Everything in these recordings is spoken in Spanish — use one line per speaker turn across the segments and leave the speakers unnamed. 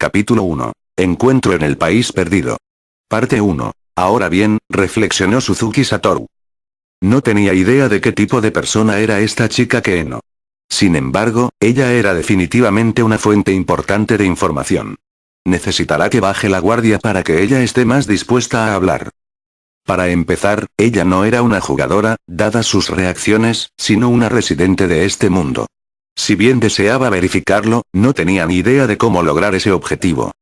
Capítulo 1. Encuentro en el país perdido. Parte 1. Ahora bien, reflexionó Suzuki Satoru. No tenía idea de qué tipo de persona era esta chica Keeno. Sin embargo, ella era definitivamente una fuente importante de información. Necesitará que baje la guardia para que ella esté más dispuesta a hablar. Para empezar, ella no era una jugadora, dadas sus reacciones, sino una residente de este mundo. Si bien deseaba verificarlo, no tenía ni idea de cómo lograr ese objetivo.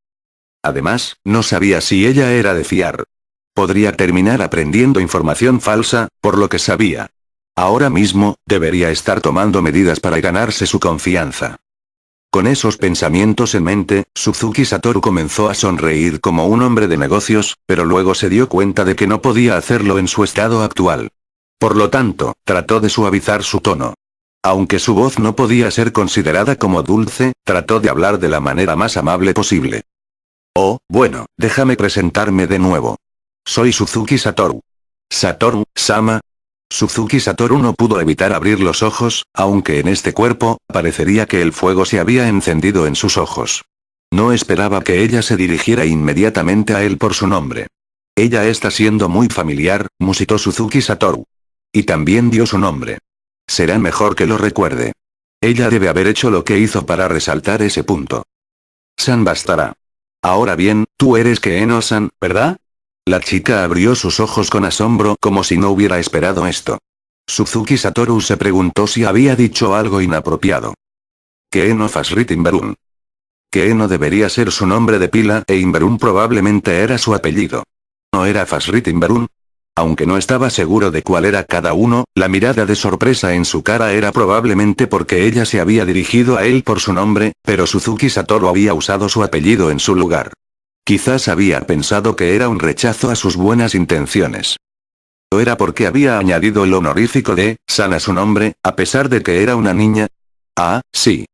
Además, no sabía si ella era de fiar. Podría terminar aprendiendo información falsa, por lo que sabía. Ahora mismo, debería estar tomando medidas para ganarse su confianza. Con esos pensamientos en mente, Suzuki Satoru comenzó a sonreír como un hombre de negocios, pero luego se dio cuenta de que no podía hacerlo en su estado actual. Por lo tanto, trató de suavizar su tono. Aunque su voz no podía ser considerada como dulce, trató de hablar de la manera más amable posible. Oh, bueno, déjame presentarme de nuevo. Soy Suzuki Satoru. Satoru-sama. Suzuki Satoru no pudo evitar abrir los ojos, aunque en este cuerpo, parecería que el fuego se había encendido en sus ojos. No esperaba que ella se dirigiera inmediatamente a él por su nombre. Ella está siendo muy familiar, musitó Suzuki Satoru. Y también dio su nombre. Será mejor que lo recuerde. Ella debe haber hecho lo que hizo para resaltar ese punto. San bastará. Ahora bien, tú eres Keeno-san, ¿verdad? La chica abrió sus ojos con asombro como si no hubiera esperado esto. Suzuki Satoru se preguntó si había dicho algo inapropiado. Keeno Fasrit Inberun. Keeno debería ser su nombre de pila e Inberun probablemente era su apellido. ¿No era Fasrit Inberun? Aunque no estaba seguro de cuál era cada uno, la mirada de sorpresa en su cara era probablemente porque ella se había dirigido a él por su nombre, pero Suzuki Satoru había usado su apellido en su lugar. Quizás había pensado que era un rechazo a sus buenas intenciones. ¿O era porque había añadido el honorífico de San a su nombre, a pesar de que era una niña? Ah, sí.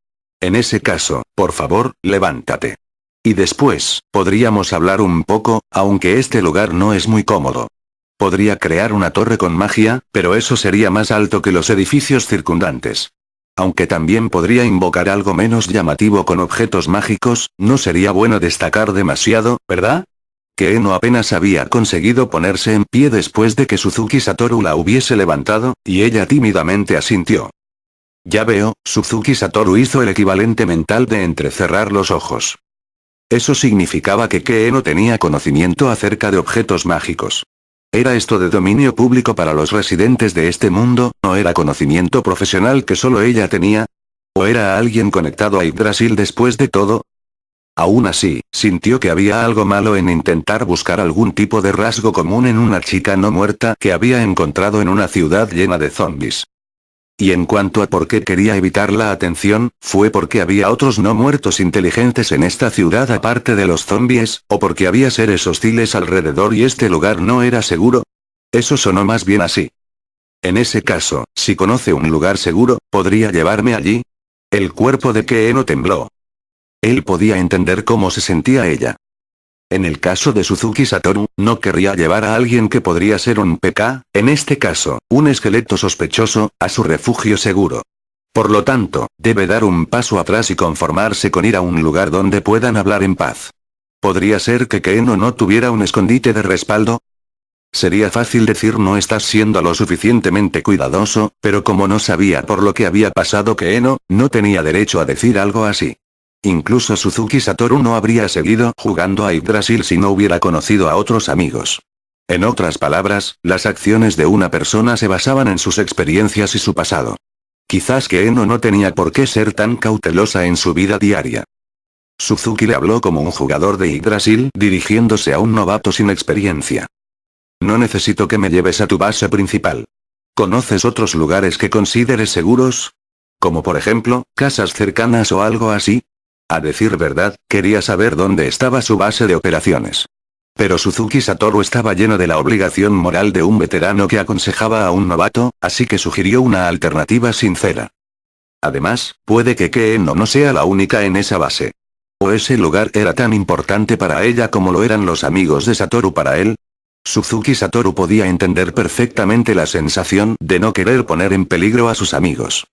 En ese caso, por favor, levántate. Y después, podríamos hablar un poco, aunque este lugar no es muy cómodo. Podría crear una torre con magia, pero eso sería más alto que los edificios circundantes. Aunque también podría invocar algo menos llamativo con objetos mágicos, no sería bueno destacar demasiado, ¿verdad? Keeno apenas había conseguido ponerse en pie después de que Suzuki Satoru la hubiese levantado, y ella tímidamente asintió. Ya veo, Suzuki Satoru hizo el equivalente mental de entrecerrar los ojos. Eso significaba que Keeno tenía conocimiento acerca de objetos mágicos. ¿Era esto de dominio público para los residentes de este mundo, o era conocimiento profesional que solo ella tenía? ¿O era alguien conectado a Yggdrasil después de todo? Aún así, sintió que había algo malo en intentar buscar algún tipo de rasgo común en una chica no muerta que había encontrado en una ciudad llena de zombies. Y en cuanto a por qué quería evitar la atención, ¿fue porque había otros no muertos inteligentes en esta ciudad aparte de los zombies, o porque había seres hostiles alrededor y este lugar no era seguro? Eso sonó más bien así. En ese caso, si conoce un lugar seguro, ¿podría llevarme allí? El cuerpo de Keeno tembló. Él podía entender cómo se sentía ella. En el caso de Suzuki Satoru, no querría llevar a alguien que podría ser un PK, en este caso, un esqueleto sospechoso, a su refugio seguro. Por lo tanto, debe dar un paso atrás y conformarse con ir a un lugar donde puedan hablar en paz. ¿Podría ser que Keeno no tuviera un escondite de respaldo? Sería fácil decir no estás siendo lo suficientemente cuidadoso, pero como no sabía por lo que había pasado Keeno, no tenía derecho a decir algo así. Incluso Suzuki Satoru no habría seguido jugando a Yggdrasil si no hubiera conocido a otros amigos. En otras palabras, las acciones de una persona se basaban en sus experiencias y su pasado. Quizás Keeno no tenía por qué ser tan cautelosa en su vida diaria. Suzuki le habló como un jugador de Yggdrasil dirigiéndose a un novato sin experiencia. No necesito que me lleves a tu base principal. ¿Conoces otros lugares que consideres seguros? Como por ejemplo, casas cercanas o algo así. A decir verdad, quería saber dónde estaba su base de operaciones. Pero Suzuki Satoru estaba lleno de la obligación moral de un veterano que aconsejaba a un novato, así que sugirió una alternativa sincera. Además, puede que Keeno no sea la única en esa base. ¿O ese lugar era tan importante para ella como lo eran los amigos de Satoru para él? Suzuki Satoru podía entender perfectamente la sensación de no querer poner en peligro a sus amigos.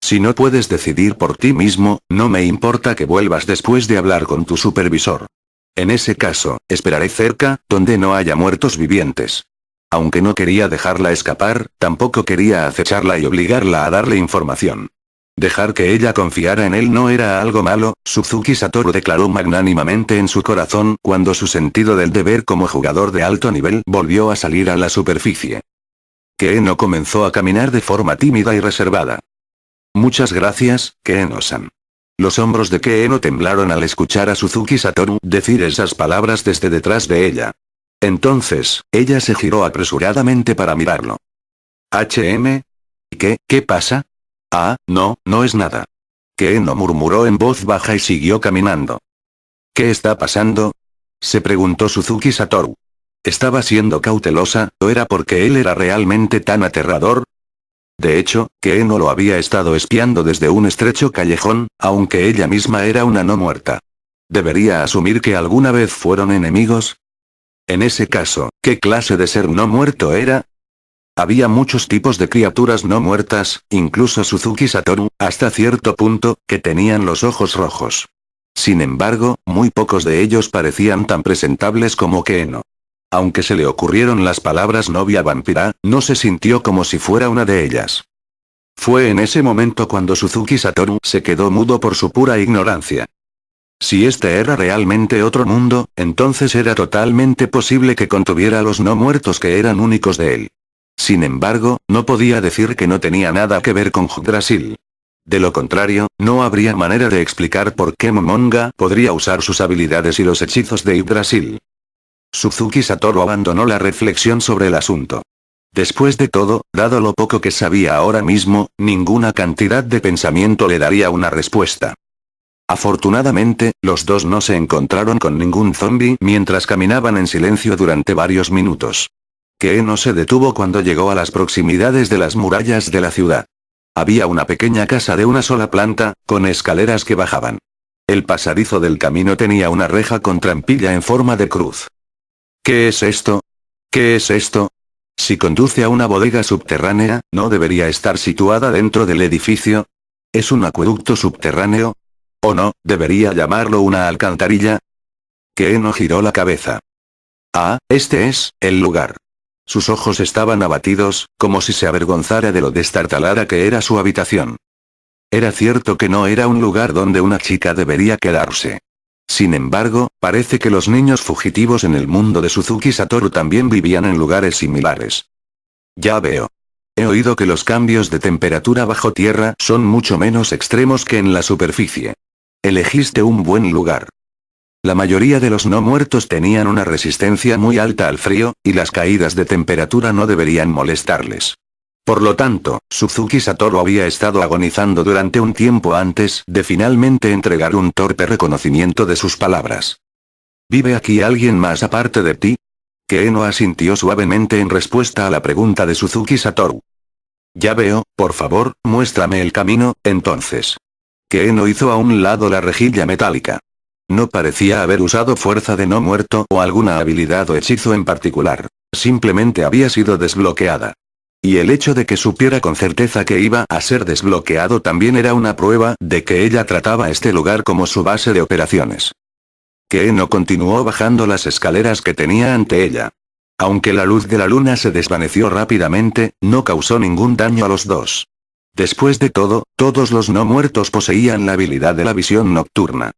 Si no puedes decidir por ti mismo, no me importa que vuelvas después de hablar con tu supervisor. En ese caso, esperaré cerca, donde no haya muertos vivientes. Aunque no quería dejarla escapar, tampoco quería acecharla y obligarla a darle información. Dejar que ella confiara en él no era algo malo, Suzuki Satoru declaró magnánimamente en su corazón cuando su sentido del deber como jugador de alto nivel volvió a salir a la superficie. Keeno comenzó a caminar de forma tímida y reservada. Muchas gracias, Keeno-san. Los hombros de Keeno temblaron al escuchar a Suzuki Satoru decir esas palabras desde detrás de ella. Entonces, ella se giró apresuradamente para mirarlo. ¿Qué pasa? Ah, no, no es nada. Keeno murmuró en voz baja y siguió caminando. ¿Qué está pasando? Se preguntó Suzuki Satoru. ¿Estaba siendo cautelosa, o era porque él era realmente tan aterrador? De hecho, Keeno lo había estado espiando desde un estrecho callejón, aunque ella misma era una no muerta. ¿Debería asumir que alguna vez fueron enemigos? En ese caso, ¿qué clase de ser no muerto era? Había muchos tipos de criaturas no muertas, incluso Suzuki Satoru, hasta cierto punto, que tenían los ojos rojos. Sin embargo, muy pocos de ellos parecían tan presentables como Keeno. Aunque se le ocurrieron las palabras novia vampira, no se sintió como si fuera una de ellas. Fue en ese momento cuando Suzuki Satoru se quedó mudo por su pura ignorancia. Si este era realmente otro mundo, entonces era totalmente posible que contuviera a los no muertos que eran únicos de él. Sin embargo, no podía decir que no tenía nada que ver con Yggdrasil. De lo contrario, no habría manera de explicar por qué Momonga podría usar sus habilidades y los hechizos de Yggdrasil. Suzuki Satoru abandonó la reflexión sobre el asunto. Después de todo, dado lo poco que sabía ahora mismo, ninguna cantidad de pensamiento le daría una respuesta. Afortunadamente, los dos no se encontraron con ningún zombi mientras caminaban en silencio durante varios minutos. Keeno se detuvo cuando llegó a las proximidades de las murallas de la ciudad. Había una pequeña casa de una sola planta, con escaleras que bajaban. El pasadizo del camino tenía una reja con trampilla en forma de cruz. ¿Qué es esto? ¿Qué es esto? Si conduce a una bodega subterránea, ¿no debería estar situada dentro del edificio? ¿Es un acueducto subterráneo? ¿O no, debería llamarlo una alcantarilla? Keeno giró la cabeza. Ah, este es, el lugar. Sus ojos estaban abatidos, como si se avergonzara de lo destartalada que era su habitación. Era cierto que no era un lugar donde una chica debería quedarse. Sin embargo, parece que los niños fugitivos en el mundo de Suzuki Satoru también vivían en lugares similares. Ya veo. He oído que los cambios de temperatura bajo tierra son mucho menos extremos que en la superficie. Elegiste un buen lugar. La mayoría de los no muertos tenían una resistencia muy alta al frío, y las caídas de temperatura no deberían molestarles. Por lo tanto, Suzuki Satoru había estado agonizando durante un tiempo antes de finalmente entregar un torpe reconocimiento de sus palabras. ¿Vive aquí alguien más aparte de ti? Keeno asintió suavemente en respuesta a la pregunta de Suzuki Satoru. Ya veo, por favor, muéstrame el camino, entonces. Keeno hizo a un lado la rejilla metálica. No parecía haber usado fuerza de no muerto o alguna habilidad o hechizo en particular. Simplemente había sido desbloqueada. Y el hecho de que supiera con certeza que iba a ser desbloqueado también era una prueba de que ella trataba este lugar como su base de operaciones. Keeno continuó bajando las escaleras que tenía ante ella. Aunque la luz de la luna se desvaneció rápidamente, no causó ningún daño a los dos. Después de todo, todos los no muertos poseían la habilidad de la visión nocturna.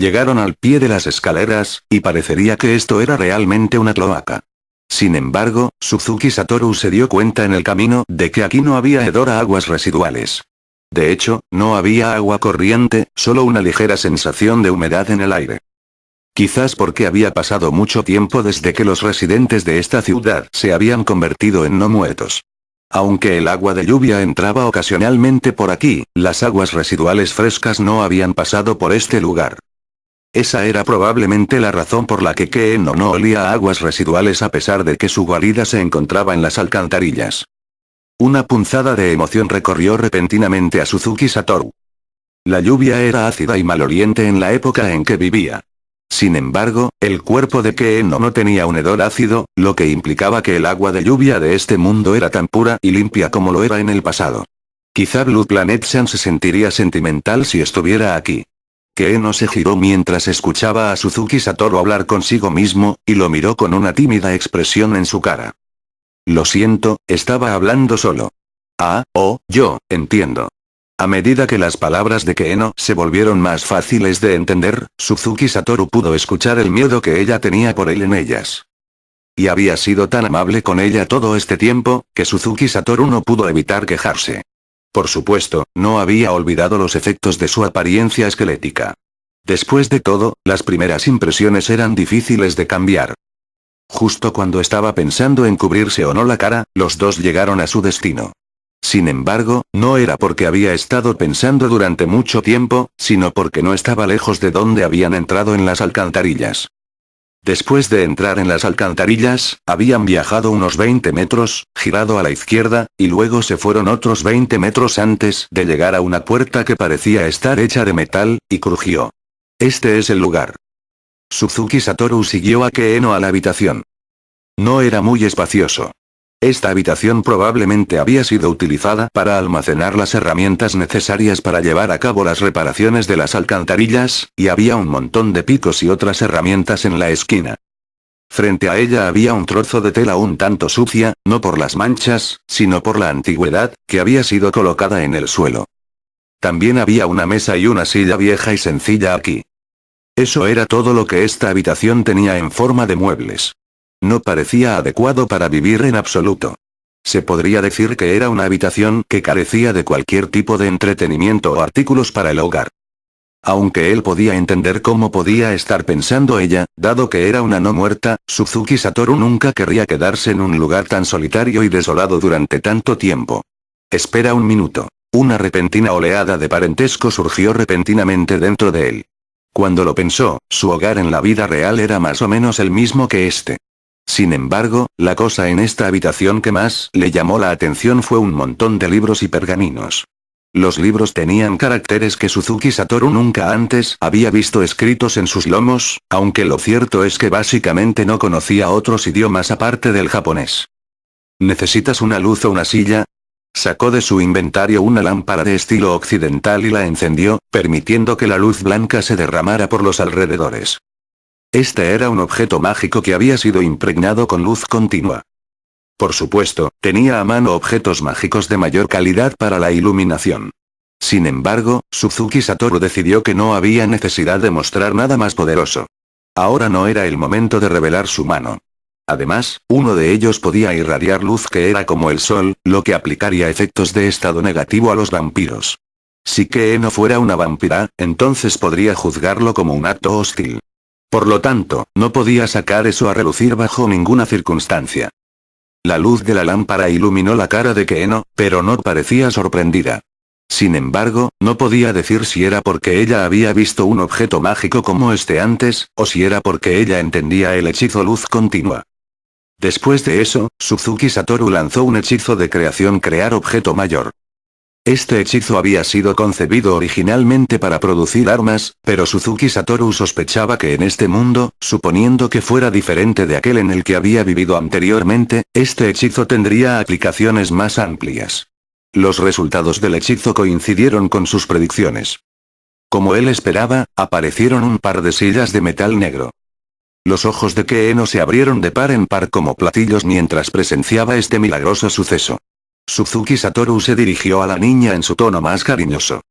Llegaron al pie de las escaleras, y parecería que esto era realmente una cloaca. Sin embargo, Suzuki Satoru se dio cuenta en el camino de que aquí no había hedor a aguas residuales. De hecho, no había agua corriente, solo una ligera sensación de humedad en el aire. Quizás porque había pasado mucho tiempo desde que los residentes de esta ciudad se habían convertido en no muertos. Aunque el agua de lluvia entraba ocasionalmente por aquí, las aguas residuales frescas no habían pasado por este lugar. Esa era probablemente la razón por la que Keeno no olía a aguas residuales a pesar de que su guarida se encontraba en las alcantarillas. Una punzada de emoción recorrió repentinamente a Suzuki Satoru. La lluvia era ácida y maloliente en la época en que vivía. Sin embargo, el cuerpo de Keeno no tenía un hedor ácido, lo que implicaba que el agua de lluvia de este mundo era tan pura y limpia como lo era en el pasado. Quizá Blue Planet-san se sentiría sentimental si estuviera aquí. Keeno se giró mientras escuchaba a Suzuki Satoru hablar consigo mismo, y lo miró con una tímida expresión en su cara. Lo siento, estaba hablando solo. Ah, oh, yo, entiendo. A medida que las palabras de Keeno se volvieron más fáciles de entender, Suzuki Satoru pudo escuchar el miedo que ella tenía por él en ellas. Y había sido tan amable con ella todo este tiempo, que Suzuki Satoru no pudo evitar quejarse. Por supuesto, no había olvidado los efectos de su apariencia esquelética. Después de todo, las primeras impresiones eran difíciles de cambiar. Justo cuando estaba pensando en cubrirse o no la cara, los dos llegaron a su destino. Sin embargo, no era porque había estado pensando durante mucho tiempo, sino porque no estaba lejos de donde habían entrado en las alcantarillas. Después de entrar en las alcantarillas, habían viajado unos 20 metros, girado a la izquierda, y luego se fueron otros 20 metros antes de llegar a una puerta que parecía estar hecha de metal, y crujió. Este es el lugar. Suzuki Satoru siguió a Keeno a la habitación. No era muy espacioso. Esta habitación probablemente había sido utilizada para almacenar las herramientas necesarias para llevar a cabo las reparaciones de las alcantarillas, y había un montón de picos y otras herramientas en la esquina. Frente a ella había un trozo de tela un tanto sucia, no por las manchas, sino por la antigüedad, que había sido colocada en el suelo. También había una mesa y una silla vieja y sencilla aquí. Eso era todo lo que esta habitación tenía en forma de muebles. No parecía adecuado para vivir en absoluto. Se podría decir que era una habitación que carecía de cualquier tipo de entretenimiento o artículos para el hogar. Aunque él podía entender cómo podía estar pensando ella, dado que era una no muerta, Suzuki Satoru nunca querría quedarse en un lugar tan solitario y desolado durante tanto tiempo. Espera un minuto. Una repentina oleada de parentesco surgió repentinamente dentro de él. Cuando lo pensó, su hogar en la vida real era más o menos el mismo que este. Sin embargo, la cosa en esta habitación que más le llamó la atención fue un montón de libros y pergaminos. Los libros tenían caracteres que Suzuki Satoru nunca antes había visto escritos en sus lomos, aunque lo cierto es que básicamente no conocía otros idiomas aparte del japonés. ¿Necesitas una luz o una silla? Sacó de su inventario una lámpara de estilo occidental y la encendió, permitiendo que la luz blanca se derramara por los alrededores. Este era un objeto mágico que había sido impregnado con luz continua. Por supuesto, tenía a mano objetos mágicos de mayor calidad para la iluminación. Sin embargo, Suzuki Satoru decidió que no había necesidad de mostrar nada más poderoso. Ahora no era el momento de revelar su mano. Además, uno de ellos podía irradiar luz que era como el sol, lo que aplicaría efectos de estado negativo a los vampiros. Si Keeno fuera una vampira, entonces podría juzgarlo como un acto hostil. Por lo tanto, no podía sacar eso a relucir bajo ninguna circunstancia. La luz de la lámpara iluminó la cara de Keeno, pero no parecía sorprendida. Sin embargo, no podía decir si era porque ella había visto un objeto mágico como este antes, o si era porque ella entendía el hechizo luz continua. Después de eso, Suzuki Satoru lanzó un hechizo de creación crear objeto mayor. Este hechizo había sido concebido originalmente para producir armas, pero Suzuki Satoru sospechaba que en este mundo, suponiendo que fuera diferente de aquel en el que había vivido anteriormente, este hechizo tendría aplicaciones más amplias. Los resultados del hechizo coincidieron con sus predicciones. Como él esperaba, aparecieron un par de sillas de metal negro. Los ojos de Keeno se abrieron de par en par como platillos mientras presenciaba este milagroso suceso. Suzuki Satoru se dirigió a la niña en su tono más cariñoso.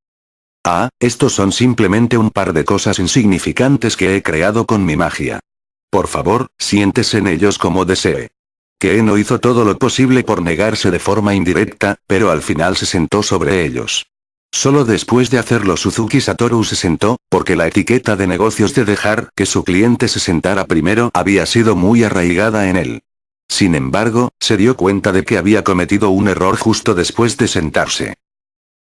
Ah, estos son simplemente un par de cosas insignificantes que he creado con mi magia. Por favor, siéntese en ellos como desee. Keeno hizo todo lo posible por negarse de forma indirecta, pero al final se sentó sobre ellos. Solo después de hacerlo Suzuki Satoru se sentó, porque la etiqueta de negocios de dejar que su cliente se sentara primero había sido muy arraigada en él. Sin embargo, se dio cuenta de que había cometido un error justo después de sentarse.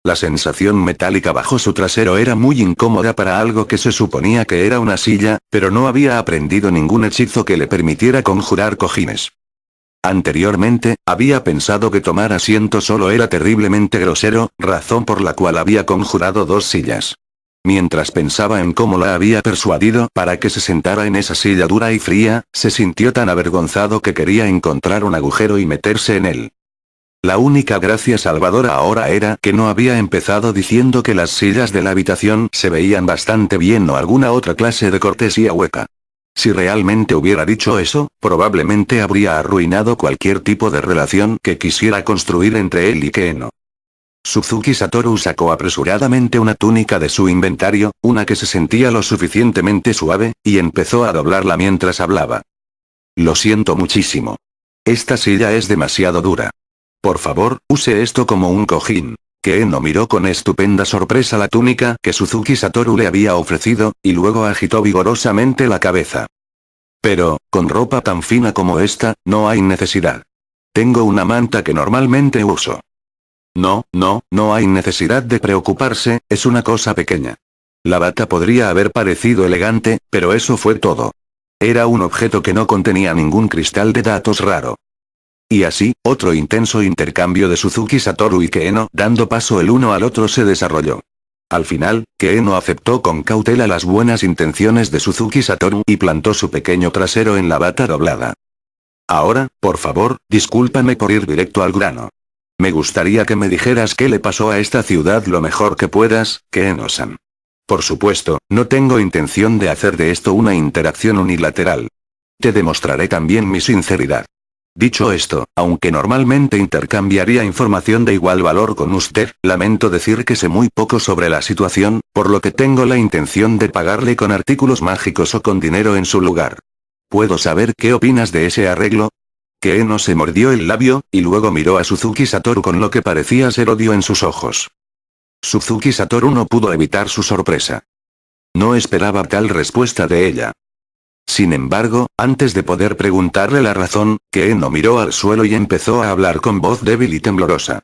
La sensación metálica bajo su trasero era muy incómoda para algo que se suponía que era una silla, pero no había aprendido ningún hechizo que le permitiera conjurar cojines. Anteriormente, había pensado que tomar asiento solo era terriblemente grosero, razón por la cual había conjurado 2 sillas. Mientras pensaba en cómo la había persuadido para que se sentara en esa silla dura y fría, se sintió tan avergonzado que quería encontrar un agujero y meterse en él. La única gracia salvadora ahora era que no había empezado diciendo que las sillas de la habitación se veían bastante bien o alguna otra clase de cortesía hueca. Si realmente hubiera dicho eso, probablemente habría arruinado cualquier tipo de relación que quisiera construir entre él y Keeno. Suzuki Satoru sacó apresuradamente una túnica de su inventario, una que se sentía lo suficientemente suave, y empezó a doblarla mientras hablaba. Lo siento muchísimo. Esta silla es demasiado dura. Por favor, use esto como un cojín. Keeno miró con estupenda sorpresa la túnica que Suzuki Satoru le había ofrecido, y luego agitó vigorosamente la cabeza. Pero, con ropa tan fina como esta, no hay necesidad. Tengo una manta que normalmente uso. No hay necesidad de preocuparse, es una cosa pequeña. La bata podría haber parecido elegante, pero eso fue todo. Era un objeto que no contenía ningún cristal de datos raro. Y así, otro intenso intercambio de Suzuki Satoru y Keeno dando paso el uno al otro se desarrolló. Al final, Keeno aceptó con cautela las buenas intenciones de Suzuki Satoru y plantó su pequeño trasero en la bata doblada. Ahora, por favor, discúlpame por ir directo al grano. Me gustaría que me dijeras qué le pasó a esta ciudad lo mejor que puedas, Keeno-san. Por supuesto, no tengo intención de hacer de esto una interacción unilateral. Te demostraré también mi sinceridad. Dicho esto, aunque normalmente intercambiaría información de igual valor con usted, lamento decir que sé muy poco sobre la situación, por lo que tengo la intención de pagarle con artículos mágicos o con dinero en su lugar. ¿Puedo saber qué opinas de ese arreglo? Keeno se mordió el labio, y luego miró a Suzuki Satoru con lo que parecía ser odio en sus ojos. Suzuki Satoru no pudo evitar su sorpresa. No esperaba tal respuesta de ella. Sin embargo, antes de poder preguntarle la razón, Keeno miró al suelo y empezó a hablar con voz débil y temblorosa.